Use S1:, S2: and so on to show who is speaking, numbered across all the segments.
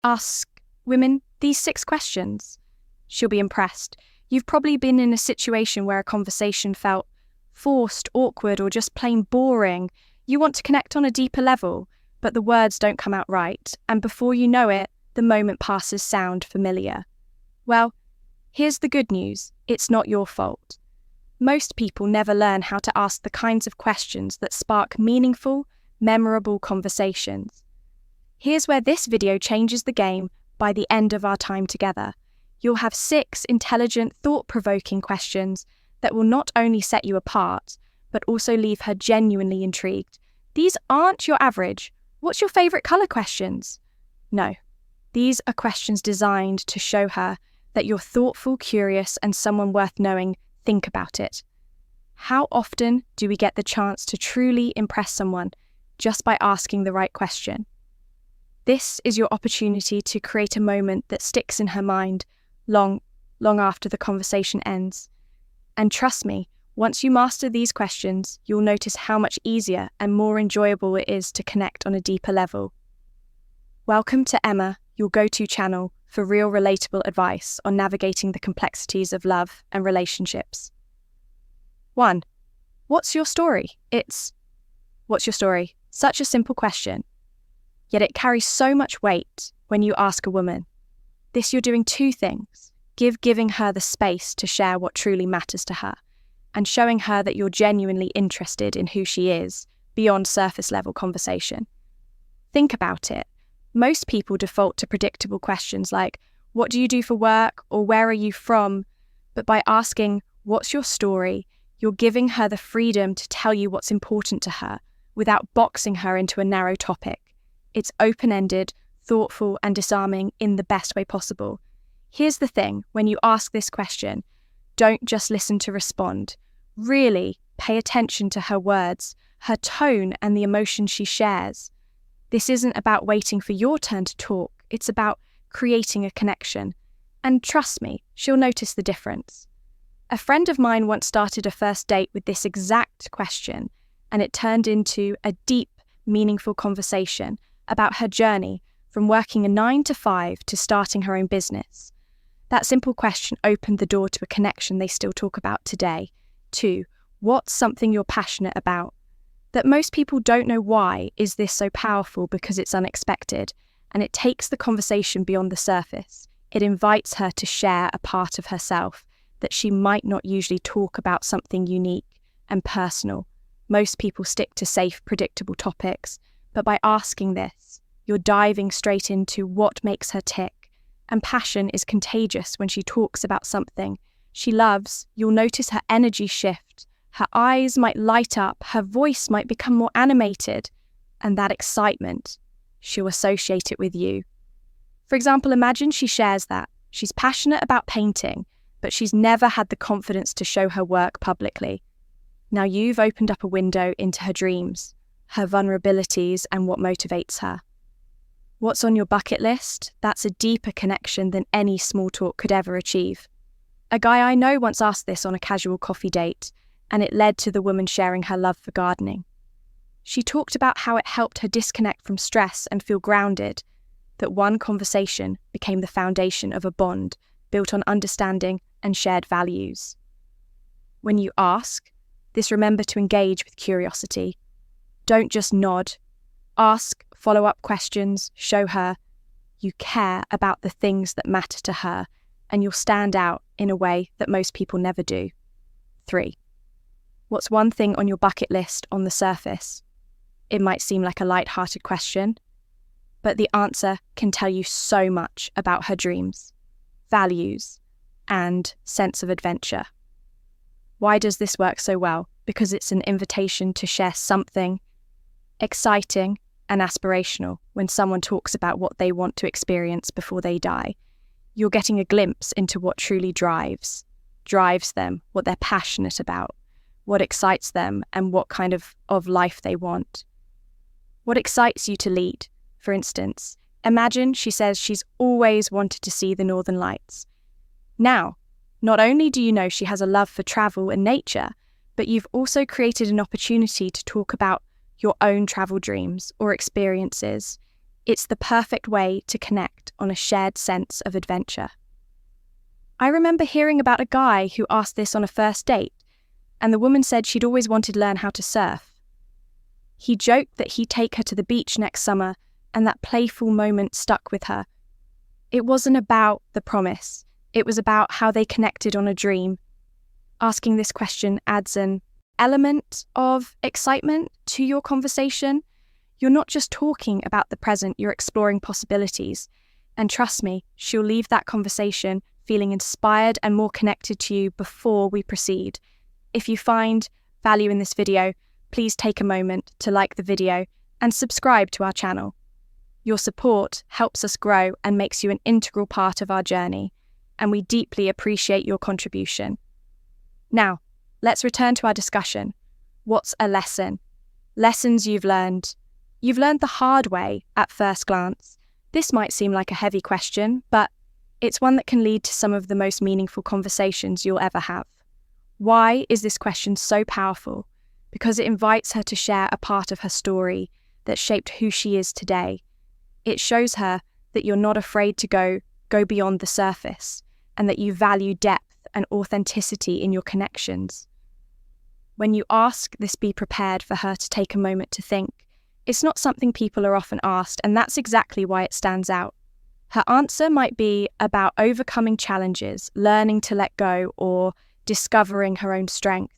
S1: Ask women these 6 questions. She'll be impressed. You've probably been in a situation where a conversation felt forced, awkward, or just plain boring. You want to connect on a deeper level, but the words don't come out right, and before you know it, the moment passes sound familiar. Well, here's the good news. It's not your fault. Most people never learn how to ask the kinds of questions that spark meaningful, memorable conversations. Here's where this video changes the game by the end of our time together. You'll have 6 intelligent, thought-provoking questions that will not only set you apart, but also leave her genuinely intrigued. These aren't your average, "What's your favourite colour?" questions. No, these are questions designed to show her that you're thoughtful, curious, and someone worth knowing. Think about it. How often do we get the chance to truly impress someone just by asking the right question? This is your opportunity to create a moment that sticks in her mind long after the conversation ends. And trust me, once you master these questions, you'll notice how much easier and more enjoyable it is to connect on a deeper level. Welcome to Emma, your go-to channel for real relatable advice on navigating the complexities of love and relationships. 1. What's your story? What's your story? Such a simple question. Yet it carries so much weight when you ask a woman. You're doing 2 things. Giving her the space to share what truly matters to her, and showing her that you're genuinely interested in who she is, beyond surface-level conversation. Think about it. Most people default to predictable questions like, "What do you do for work?" or "Where are you from?" But by asking, "What's your story?" you're giving her the freedom to tell you what's important to her without boxing her into a narrow topic. It's open-ended, thoughtful, and disarming in the best way possible. Here's the thing, when you ask this question, don't just listen to respond. Really pay attention to her words, her tone, and the emotion she shares. This isn't about waiting for your turn to talk, it's about creating a connection. And trust me, she'll notice the difference. A friend of mine once started a first date with this exact question, and it turned into a deep, meaningful conversation about her journey from working a 9-to-5 to starting her own business. That simple question opened the door to a connection they still talk about today. 2. What's something you're passionate about? That most people don't know why is this so powerful because it's unexpected, and it takes the conversation beyond the surface. It invites her to share a part of herself that she might not usually talk about, something unique and personal. Most people stick to safe, predictable topics, but by asking this, you're diving straight into what makes her tick. And passion is contagious. When she talks about something she loves, you'll notice her energy shift. Her eyes might light up, her voice might become more animated, and that excitement, she'll associate it with you. For example, imagine she shares that. She's passionate about painting, but she's never had the confidence to show her work publicly. Now you've opened up a window into her dreams, her vulnerabilities, and what motivates her. What's on your bucket list? That's a deeper connection than any small talk could ever achieve. A guy I know once asked this on a casual coffee date, and it led to the woman sharing her love for gardening. She talked about how it helped her disconnect from stress and feel grounded, that one conversation became the foundation of a bond built on understanding and shared values. When you ask, remember to engage with curiosity. Don't just nod. Ask follow-up questions, show her you care about the things that matter to her, and you'll stand out in a way that most people never do. 3. What's one thing on your bucket list on the surface? It might seem like a light-hearted question, but the answer can tell you so much about her dreams, values, and sense of adventure. Why does this work so well? Because it's an invitation to share something exciting and aspirational. When someone talks about what they want to experience before they die, you're getting a glimpse into what truly drives them, what they're passionate about, what excites them, and what kind of life they want. What excites you to lead? For instance, imagine she says she's always wanted to see the Northern Lights. Now, not only do you know she has a love for travel and nature, but you've also created an opportunity to talk about your own travel dreams or experiences. It's the perfect way to connect on a shared sense of adventure. I remember hearing about a guy who asked this on a first date, and the woman said she'd always wanted to learn how to surf. He joked that he'd take her to the beach next summer, and that playful moment stuck with her. It wasn't about the promise, it was about how they connected on a dream. Asking this question adds an element of excitement to your conversation. You're not just talking about the present, you're exploring possibilities. And trust me, she'll leave that conversation feeling inspired and more connected to you before we proceed. If you find value in this video, please take a moment to like the video and subscribe to our channel. Your support helps us grow and makes you an integral part of our journey, and we deeply appreciate your contribution. Now, let's return to our discussion. What's a lesson? Lessons you've learned. You've learned the hard way at first glance. This might seem like a heavy question, but it's one that can lead to some of the most meaningful conversations you'll ever have. Why is this question so powerful? Because it invites her to share a part of her story that shaped who she is today. It shows her that you're not afraid to go beyond the surface, and that you value depth and authenticity in your connections. When you ask this, be prepared for her to take a moment to think. It's not something people are often asked, and that's exactly why it stands out. Her answer might be about overcoming challenges, learning to let go, or discovering her own strength.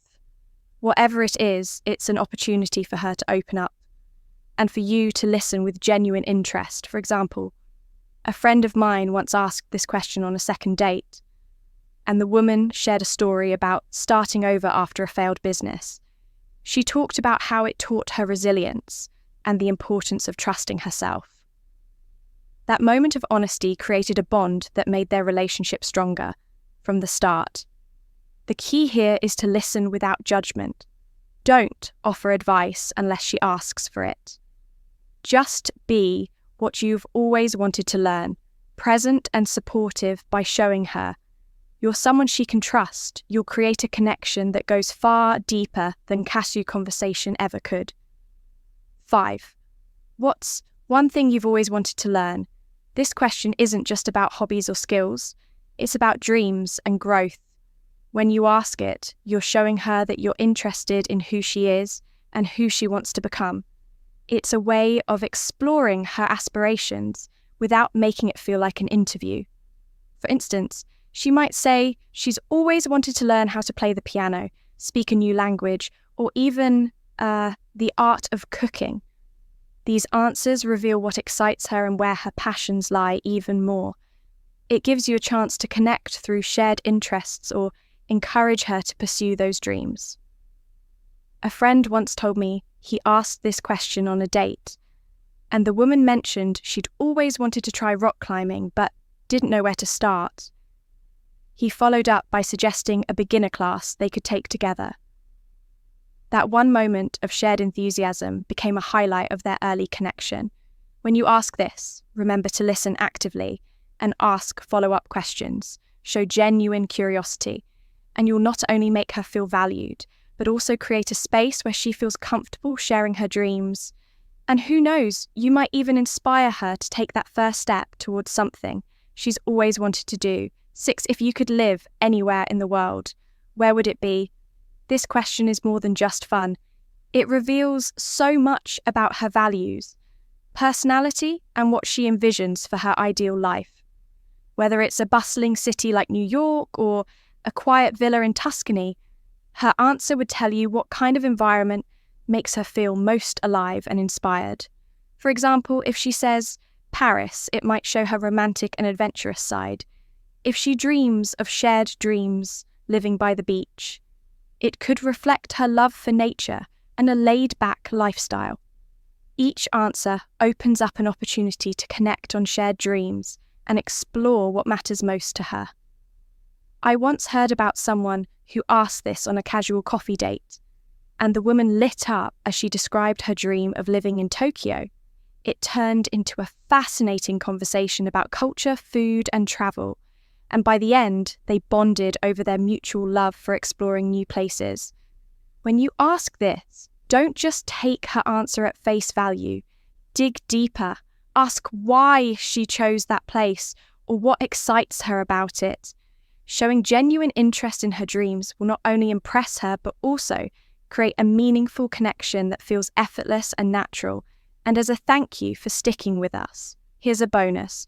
S1: Whatever it is, it's an opportunity for her to open up, and for you to listen with genuine interest. For example, a friend of mine once asked this question on a second date, and the woman shared a story about starting over after a failed business. She talked about how it taught her resilience and the importance of trusting herself. That moment of honesty created a bond that made their relationship stronger from the start. The key here is to listen without judgment. Don't offer advice unless she asks for it. Just be what you've always wanted to learn, present and supportive by showing her you're someone she can trust. You'll create a connection that goes far deeper than casual conversation ever could. 5. What's one thing you've always wanted to learn? This question isn't just about hobbies or skills. It's about dreams and growth. When you ask it, you're showing her that you're interested in who she is and who she wants to become. It's a way of exploring her aspirations without making it feel like an interview. For instance, she might say she's always wanted to learn how to play the piano, speak a new language, or even the art of cooking. These answers reveal what excites her and where her passions lie even more. It gives you a chance to connect through shared interests or encourage her to pursue those dreams. A friend once told me he asked this question on a date, and the woman mentioned she'd always wanted to try rock climbing but didn't know where to start. He followed up by suggesting a beginner class they could take together. That one moment of shared enthusiasm became a highlight of their early connection. When you ask this, remember to listen actively and ask follow-up questions. Show genuine curiosity, and you'll not only make her feel valued, but also create a space where she feels comfortable sharing her dreams. And who knows, you might even inspire her to take that first step towards something she's always wanted to do. 6. If you could live anywhere in the world, where would it be? This question is more than just fun. It reveals so much about her values, personality, and what she envisions for her ideal life. Whether it's a bustling city like New York or a quiet villa in Tuscany, her answer would tell you what kind of environment makes her feel most alive and inspired. For example, if she says Paris, it might show her romantic and adventurous side. If she dreams of shared dreams, living by the beach, it could reflect her love for nature and a laid-back lifestyle. Each answer opens up an opportunity to connect on shared dreams and explore what matters most to her. I once heard about someone who asked this on a casual coffee date, and the woman lit up as she described her dream of living in Tokyo. It turned into a fascinating conversation about culture, food, and travel, and by the end, they bonded over their mutual love for exploring new places. When you ask this, don't just take her answer at face value. Dig deeper. Ask why she chose that place or what excites her about it. Showing genuine interest in her dreams will not only impress her, but also create a meaningful connection that feels effortless and natural. And as a thank you for sticking with us, here's a bonus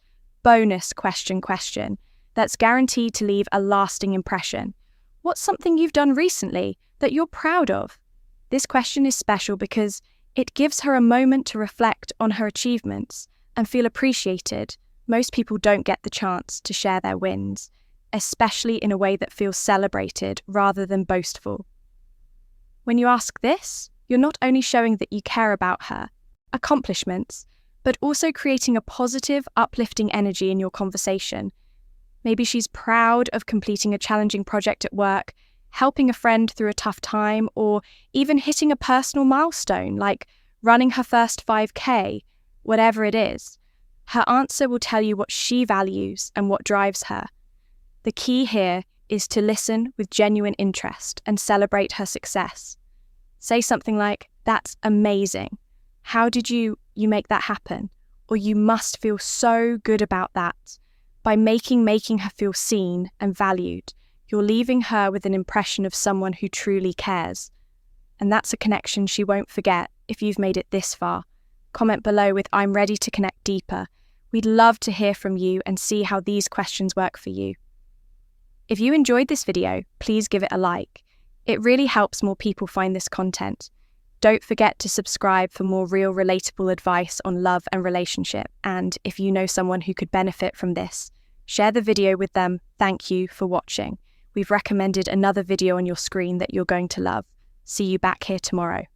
S1: question that's guaranteed to leave a lasting impression. What's something you've done recently that you're proud of? This question is special because it gives her a moment to reflect on her achievements and feel appreciated. Most people don't get the chance to share their wins, especially in a way that feels celebrated rather than boastful. When you ask this, you're not only showing that you care about her accomplishments, but also creating a positive, uplifting energy in your conversation. Maybe she's proud of completing a challenging project at work, helping a friend through a tough time, or even hitting a personal milestone like running her first 5K, whatever it is. Her answer will tell you what she values and what drives her. The key here is to listen with genuine interest and celebrate her success. Say something like, "That's amazing. How did you make that happen?" Or "You must feel so good about that." By making her feel seen and valued, you're leaving her with an impression of someone who truly cares. And that's a connection she won't forget if you've made it this far. Comment below with "I'm ready to connect deeper." We'd love to hear from you and see how these questions work for you. If you enjoyed this video, please give it a like. It really helps more people find this content. Don't forget to subscribe for more real, relatable advice on love and relationship. And if you know someone who could benefit from this, share the video with them. Thank you for watching. We've recommended another video on your screen that you're going to love. See you back here tomorrow.